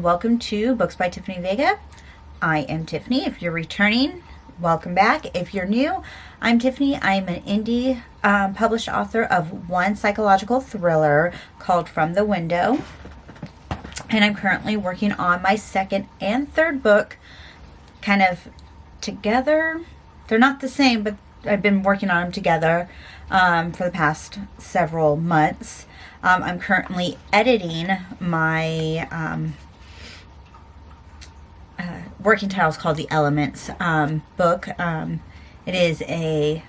welcome to Books by Tiffany Vega. I am Tiffany. If you're returning, welcome back. If you're new, I'm Tiffany. I'm an indie published author of one psychological thriller called From the Window. And I'm currently working on my second and third book kind of together. They're not the same, but I've been working on them together for the past several months. I'm currently editing my working title is called The Elements book. It is a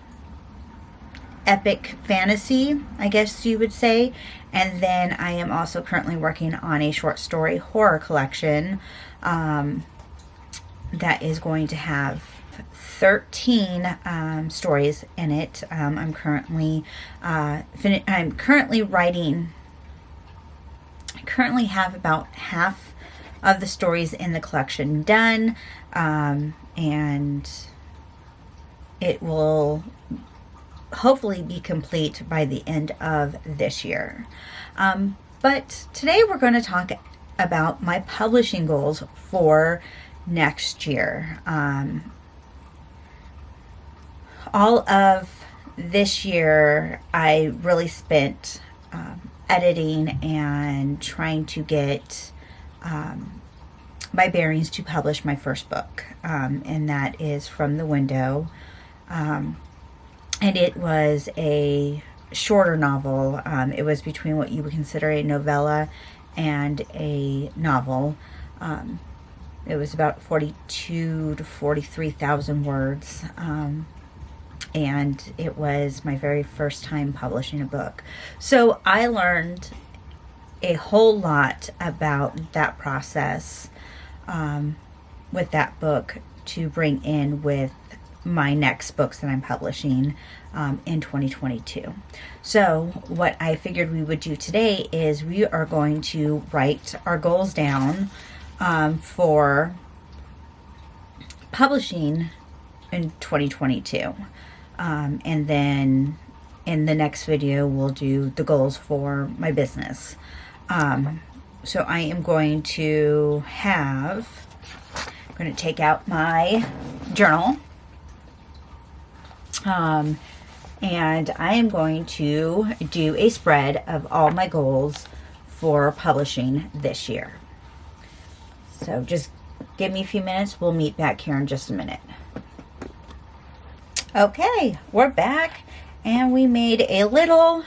epic fantasy, I guess you would say. And then I am also currently working on a short story horror collection that is going to have 13 stories in it. I'm currently writing. I currently have about half of the stories in the collection done, and it will hopefully be complete by the end of this year. But today we're going to talk about my publishing goals for next year. All of this year I really spent editing and trying to get my bearings to publish my first book, and that is From the Window. And it was a shorter novel. It was between what you would consider a novella and a novel. It was about 42 to 43,000 words. And it was my very first time publishing a book. So I learned a whole lot about that process with that book to bring in with my next books that I'm publishing in 2022. So what I figured we would do today is we are going to write our goals down for publishing in 2022. And then in the next video, we'll do the goals for my business. So I am going to take out my journal. And I am going to do a spread of all my goals for publishing this year. So just give me a few minutes. We'll meet back here in just a minute. Okay, we're back, and we made a little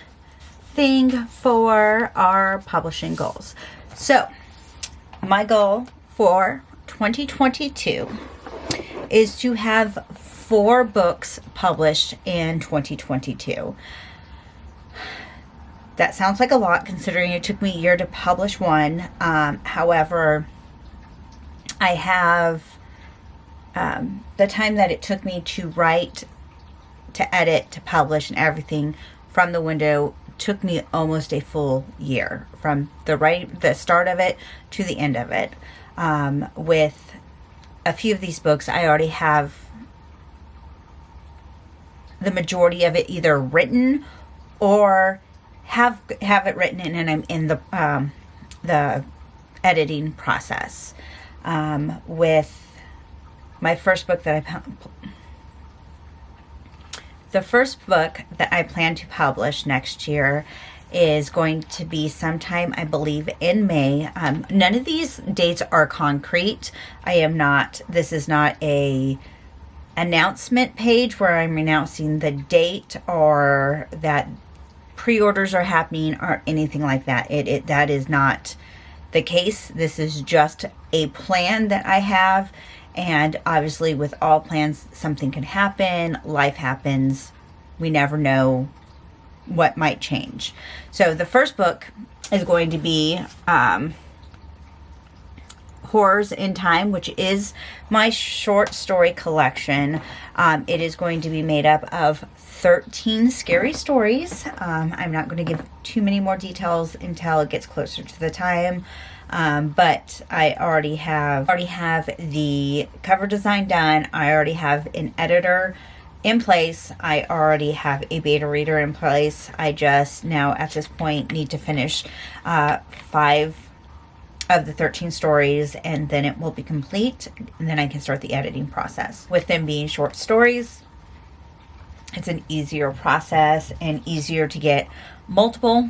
thing for our publishing goals. So my goal for 2022 is to have 4 books published in 2022. That sounds like a lot considering it took me a year to publish one. However, I have the time that it took me to write, to edit, to publish, and everything From the Window took me almost a full year, from the start of it to the end of it. With a few of these books, I already have the majority of it either written or have it written and I'm in the editing process. With my first book the first book that I plan to publish next year is going to be sometime, I believe, in May. None of these dates are concrete. This is not a announcement page where I'm announcing the date or that pre-orders are happening or anything like that. That is not the case. This is just a plan that I have. And obviously with all plans, something can happen. Life happens. We never know what might change. So the first book is going to be Horrors in Time, which is my short story collection. It is going to be made up of 13 scary stories. I'm not going to give too many more details until it gets closer to the time. But I already have the cover design done. I already have an editor in place. I already have a beta reader in place. I just now at this point need to finish 5 of the 13 stories, and then it will be complete, and then I can start the editing process. With them being short stories, it's an easier process and easier to get multiple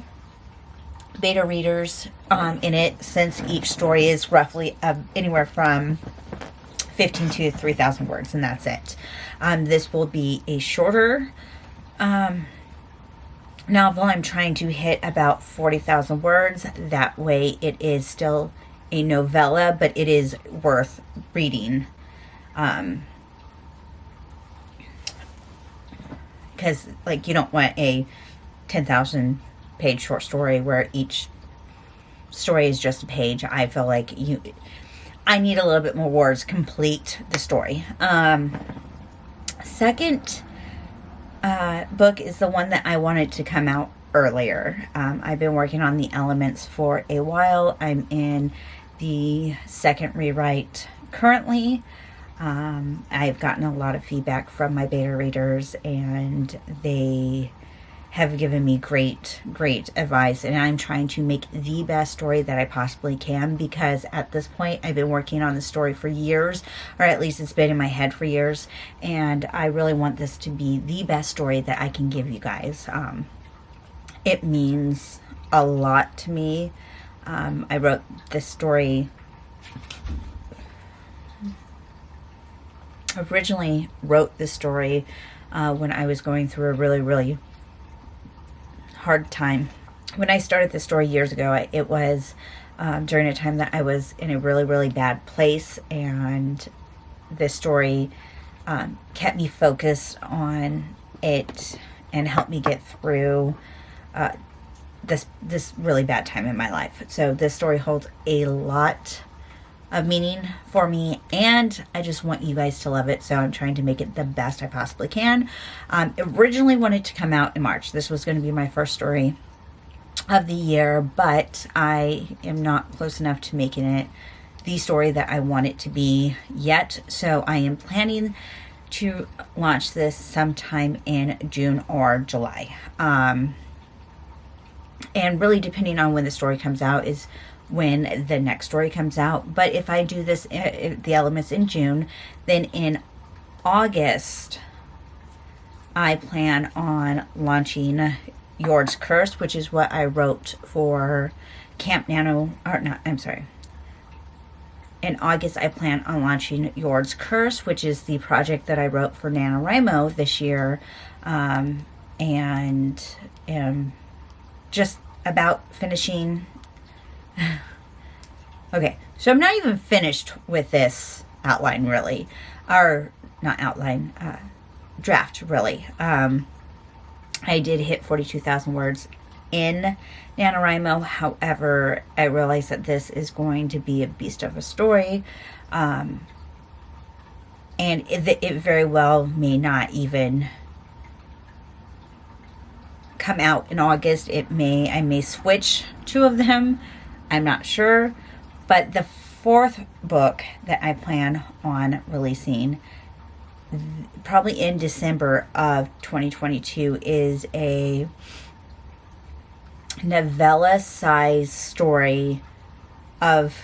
beta readers in it, since each story is roughly anywhere from 15 to 3,000 words, and that's it. This will be a shorter novel. I'm trying to hit about 40,000 words. That way it is still a novella, but it is worth reading. Because, like, you don't want a 10,000 page short story where each story is just a page. I feel like I need a little bit more words to complete the story. Second book is the one that I wanted to come out earlier. I've been working on the elements for a while. I'm in the second rewrite currently. I've gotten a lot of feedback from my beta readers, and they have given me great advice, and I'm trying to make the best story that I possibly can, because at this point I've been working on the story for years, or at least it's been in my head for years, and I really want this to be the best story that I can give you guys. It means a lot to me. I wrote this story, originally wrote this story when I was going through a really hard time. When I started this story years ago, it was during a time that I was in a really bad place, and this story kept me focused on it and helped me get through this really bad time in my life. So this story holds a lot of meaning for me, and I just want you guys to love it, so I'm trying to make it the best I possibly can. Originally wanted to come out in March. This was going to be my first story of the year, but I am not close enough to making it the story that I want it to be yet, so I am planning to launch this sometime in June or July. And really, depending on when the story comes out is when the next story comes out. But if I do this, the elements in June, then in August I plan on launching Yord's Curse, which is what I wrote for Camp Nano, or not, I'm sorry. In August I plan on launching Yord's Curse, which is the project that I wrote for NaNoWriMo this year, and am just about finishing. Okay, so I'm not even finished with this outline, really. Or, not outline, draft, really. I did hit 42,000 words in NaNoWriMo. However, I realized that this is going to be a beast of a story. And it very well may not even come out in August. I may switch two of them. I'm not sure. But the fourth book that I plan on releasing probably in December of 2022 is a novella-sized story of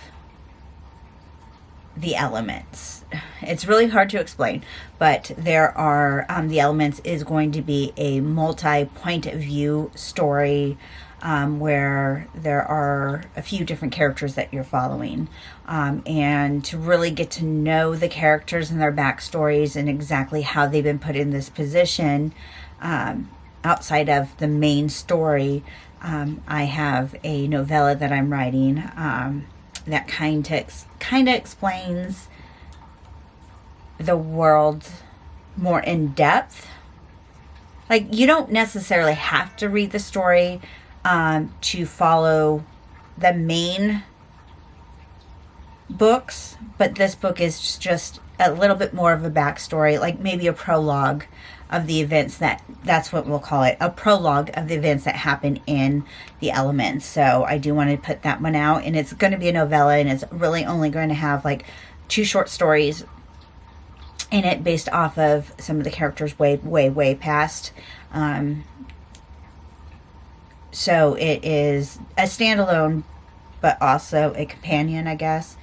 the elements. It's really hard to explain, but there are the elements is going to be a multi-point of view story, where there are a few different characters that you're following, and to really get to know the characters and their backstories and exactly how they've been put in this position outside of the main story. I have a novella that I'm writing that kind of explains the world more in depth. Like, you don't necessarily have to read the story to follow the main books, but this book is just a little bit more of a backstory, like maybe a prologue of the events that's what we'll call it, a prologue of the events that happen in the elements. So I do want to put that one out, and it's going to be a novella, and it's really only going to have like 2 short stories in it based off of some of the characters way past. So it is a standalone but also a companion, I guess.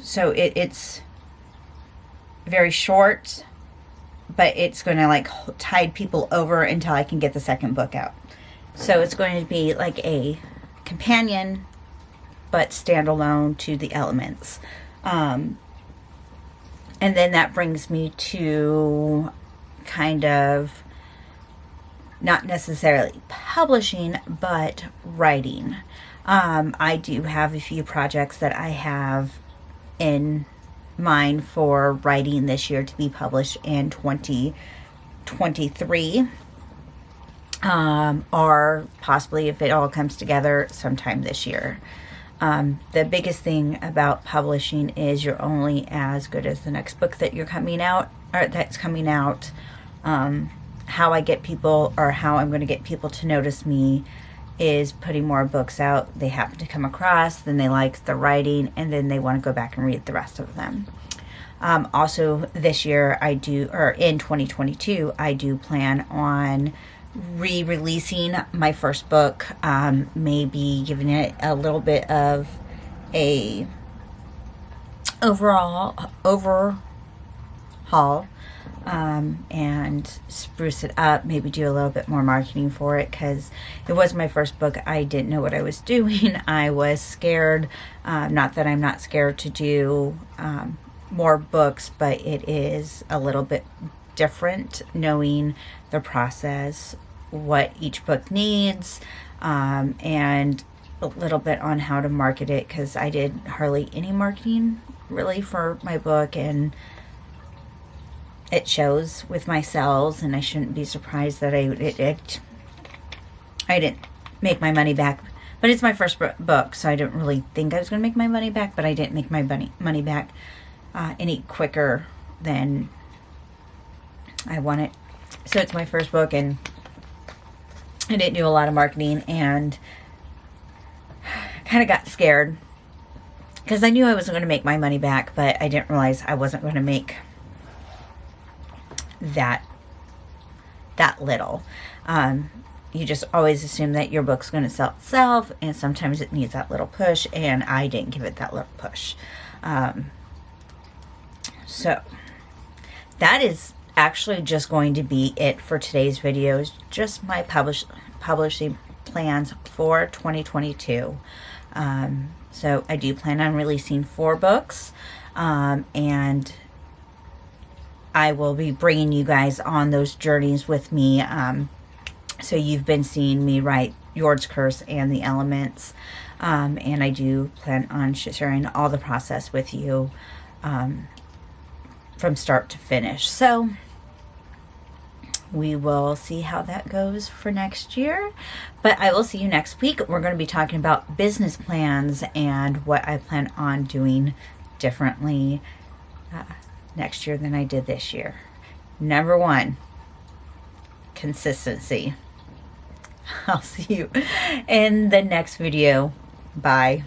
So it's very short, but it's going to like tide people over until I can get the second book out. So it's going to be like a companion, but standalone to The Elements. And then that brings me to kind of not necessarily publishing, but writing. I do have a few projects that I have in mind for writing this year to be published in 2023. Or possibly, if it all comes together, sometime this year. The biggest thing about publishing is you're only as good as the next book that you're coming out, or that's coming out. How I get people, or how I'm going to get people to notice me, is putting more books out they happen to come across, then they like the writing, and then they want to go back and read the rest of them. Also, this year I do, or in 2022, I do plan on re-releasing my first book, maybe giving it a little bit of a overhaul, and spruce it up, maybe do a little bit more marketing for it, because it was my first book. I didn't know what I was doing. I was scared. Not that I'm not scared to do more books, but it is a little bit different knowing the process, what each book needs, and a little bit on how to market it, because I did hardly any marketing really for my book, and it shows with my sales, and I shouldn't be surprised that I didn't make my money back. But it's my first book, so I didn't really think I was going to make my money back, but I didn't make my money back any quicker than I wanted. So it's my first book, and I didn't do a lot of marketing, and kind of got scared because I knew I wasn't going to make my money back, but I didn't realize I wasn't going to make that little. You just always assume that your book's going to sell itself, and sometimes it needs that little push, and I didn't give it that little push. So that is actually just going to be it for today's videos. Just my publishing plans for 2022. So I do plan on releasing 4 books, and I will be bringing you guys on those journeys with me. So you've been seeing me write Jord's Curse and The Elements, and I do plan on sharing all the process with you from start to finish. So we will see how that goes for next year, but I will see you next week. We're going to be talking about business plans and what I plan on doing differently next year than I did this year. Number 1, consistency. I'll see you in the next video. Bye.